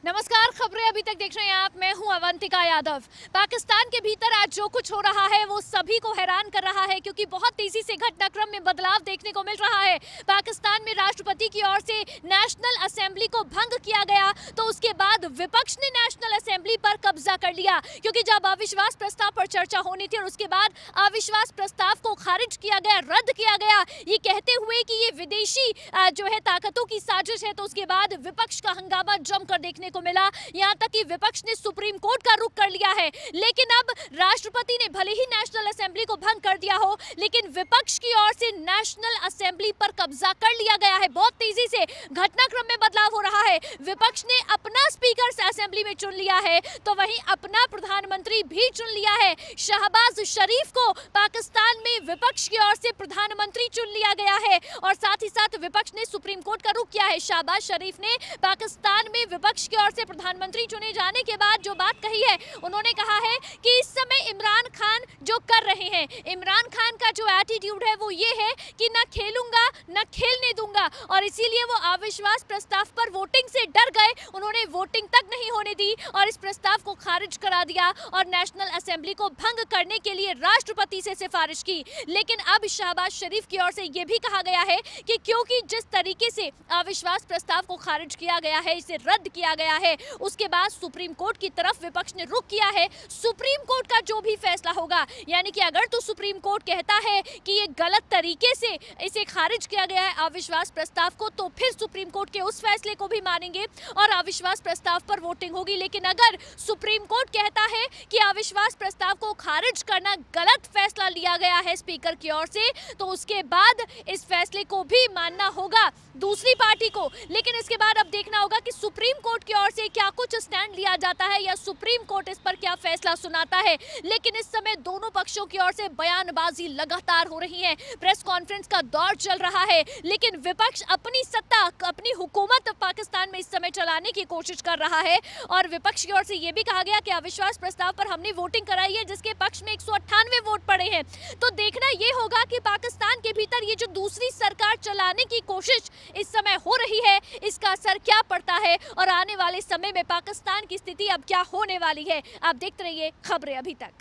नमस्कार, खबरें अभी तक देख रहे हैं आप। मैं हूं अवंतिका यादव। पाकिस्तान के भीतर आज जो कुछ हो रहा है वो सभी को हैरान कर रहा है, क्योंकि बहुत तेजी से घटनाक्रम में बदलाव देखने को मिल रहा है। पाकिस्तान में राष्ट्रपति की ओर से नेशनल असेंबली को भंग किया गया, तो उसके बाद विपक्ष ने नेशनल असेंबली पर कब्जा कर लिया, क्योंकि जब अविश्वास प्रस्ताव पर चर्चा होनी थी और उसके बाद अविश्वास प्रस्ताव को खारिज किया गया, रद्द किया गया, ये कहते हुए कि ये विदेशी जो है ताकतों की साजिश है, तो उसके बाद विपक्ष का हंगामा जमकर देखने को मिला। यहां तक कि विपक्ष ने सुप्रीम कोर्ट का रुख कर लिया है। लेकिन अब राष्ट्रपति ने भले ही नेशनल असेंबली को भंग कर दिया हो, लेकिन विपक्ष की ओर से नेशनल असेंबली पर कब्जा कर लिया गया है। बहुत तेजी से घटनाक्रम में बदलाव हो रहा है। विपक्ष ने अपना स्पीकर असेंबली में चुन लिया है, तो वहीं अपना प्रधानमंत्री भी चुन लिया है। शहबाज शरीफ को पाकिस्तान में विपक्ष की ओर से प्रधानमंत्री चुन लिया गया है, और साथ ही साथ विपक्ष ने सुप्रीम कोर्ट का रुख किया है। शहबाज शरीफ ने पाकिस्तान में विपक्ष की ओर से प्रधानमंत्री चुने जाने के बाद जो बात कही है, उन्होंने कहा है कि इस समय इमरान खान जो कर रहे हैं, इमरान खान का जो एटीट्यूड है वो ये है कि ना खेलूंगा ना खेलने दूंगा, और इसीलिए वो अविश्वास प्रस्ताव पर वोटिंग से डर गए। उन्होंने वोटिंग तक नहीं होने दी और इस प्रस्ताव को खारिज करा दिया और नेशनल असेंबली को भंग करने के लिए राष्ट्रपति से सिफारिश की। लेकिन अब शहबाज शरीफ की ओर से यह भी कहा गया है कि क्योंकि जिस तरीके से अविश्वास प्रस्ताव को खारिज किया गया है, इसे रद्द किया गया है, उसके बाद सुप्रीम कोर्ट की तरफ विपक्ष ने रुख किया है। सुप्रीम कोर्ट का जो भी फैसला होगा, यानी कि अगर तो सुप्रीम कोर्ट कहता है कि ये गलत तरीके से इसे खारिज किया गया है अविश्वास प्रस्ताव को, तो फिर सुप्रीम कोर्ट के उस फैसले को भी मानेंगे और अविश्वास प्रस्ताव पर वोटिंग होगी। लेकिन अगर सुप्रीम कोर्ट कहता है कि अविश्वास प्रस्ताव को खारिज करना गलत फैसला लिया गया है स्पीकर की ओर से, तो उसके बाद इस फैसले को भी मानना होगा दूसरी पार्टी को। लेकिन इसके बाद अब देखना होगा कि सुप्रीम कोर्ट की ओर से क्या कुछ स्टैंड लिया जाता है या सुप्रीम कोर्ट इस पर क्या फैसला सुनाता है। लेकिन इस समय दोनों पक्षों की ओर से बयानबाजी लगातार हो रही है, प्रेस कॉन्फ्रेंस का दौर चल रहा है, लेकिन विपक्ष अपनी सत्ता, अपनी हुकूमत पाकिस्तान में इस समय चलाने की कोशिश कर रहा है। और विपक्ष की ओर से यह भी कहा गया कि अविश्वास प्रस्ताव पर हमने वोटिंग कराई है, जिसके पक्ष में 198 वोट पड़े हैं। तो देखना यह होगा कि पाकिस्तान के भीतर ये जो दूसरी सरकार चलाने की कोशिश इस समय हो रही है, इसका असर क्या पड़ता है और आने वाले समय में पाकिस्तान की स्थिति अब क्या होने वाली है। आप देखते रहिए खबरें अभी तक।